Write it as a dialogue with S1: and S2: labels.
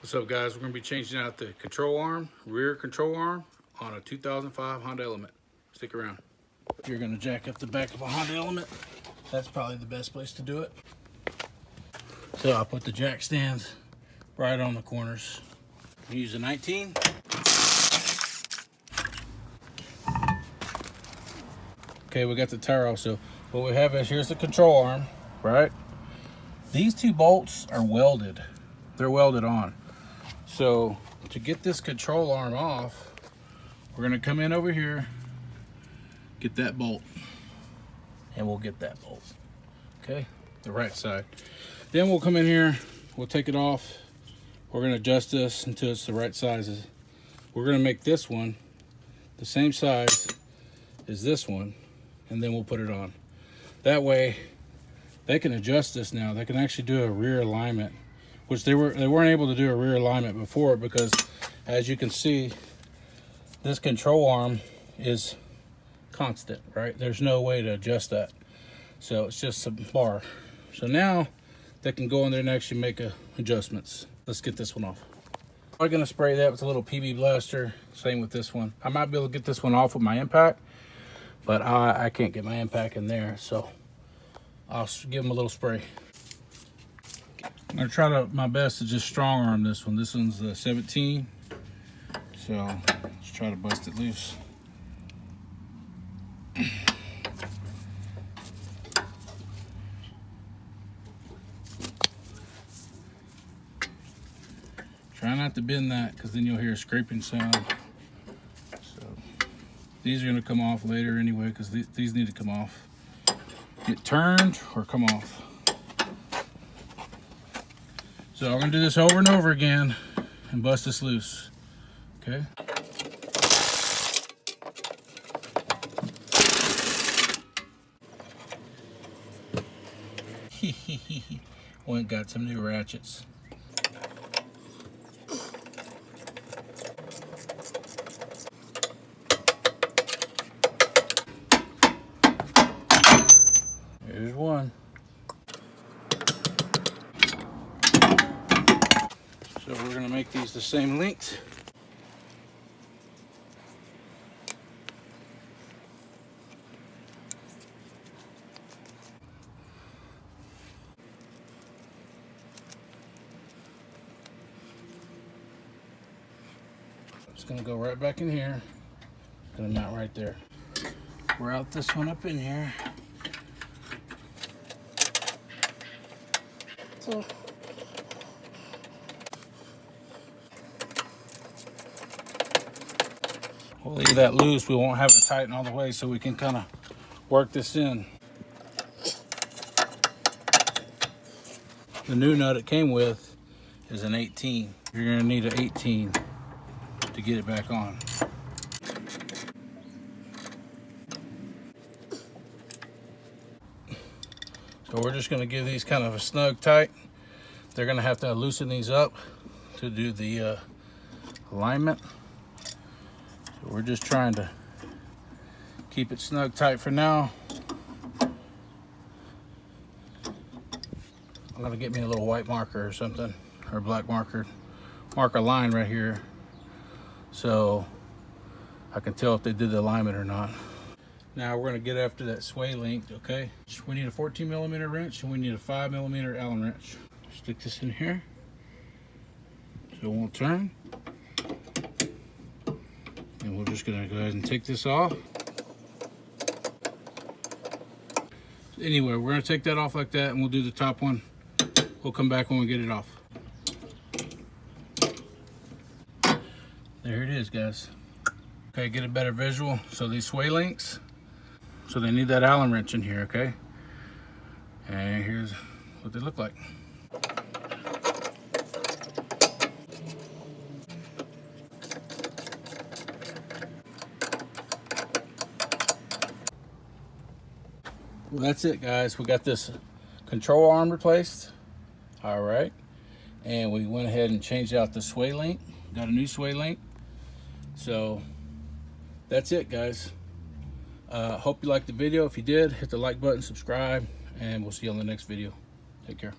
S1: What's up, guys? We're going to be changing out the control arm, rear control arm on a 2005 Honda Element. Stick around. If you're going to jack up the back of a Honda Element, that's probably the best place to do it. So I'll put the jack stands right on the corners. Use a 19. Okay, we got the tire off. So what we have is, here's the control arm, right? These two bolts are welded. They're welded on. So to get this control arm off, we're gonna come in over here, get that bolt, and we'll get that bolt, okay? The right side. Then we'll come in here, we'll take it off. We're gonna adjust this until it's the right sizes. We're gonna make this one the same size as this one, and then we'll put it on. That way, they can adjust this now. They can actually do a rear alignment, which they weren't able to do a rear alignment before, because as you can see, this control arm is constant, right? There's no way to adjust that. So it's just a bar. So now they can go in there and actually make adjustments. Let's get this one off. I'm gonna spray that with a little PB Blaster. Same with this one. I might be able to get this one off with my impact, but I can't get my impact in there. So I'll give them a little spray. I'm gonna try my best to just strong arm this one. This one's the 17. So let's try to bust it loose. Try not to bend that, because then you'll hear a scraping sound. So these are gonna come off later anyway, because these need to come off. Get turned or come off. So I'm gonna do this over and over again and bust this loose, okay? Went got some new ratchets. Here's one. So we're gonna make these the same length. It's gonna go right back in here. Gonna mount right there. Route this one up in here. So we'll leave that loose. We won't have it tighten all the way, so we can kind of work this in. The new nut it came with is an 18. You're gonna need an 18 to get it back on. So we're just gonna give these kind of a snug tight. They're gonna have to loosen these up to do the alignment. So we're just trying to keep it snug tight for now. I'm gonna get me a little white marker or something, or black marker. Mark a line right here so I can tell if they did the alignment or not. Now we're gonna get after that sway link, okay? We need a 14mm wrench and we need a 5mm Allen wrench. Stick this in here so it won't turn. And we're just gonna go ahead and take this off. Anyway, we're gonna take that off like that, and we'll do the top one. We'll come back when we get it off. There it is, guys. Okay, get a better visual. So these sway links, so they need that Allen wrench in here, okay? And here's what they look like. Well, that's it, guys. We got this control arm replaced. All right. And we went ahead and changed out the sway link. Got a new sway link. So that's it, guys. Hope you liked the video. If you did, hit the like button, subscribe, and we'll see you on the next video. Take care.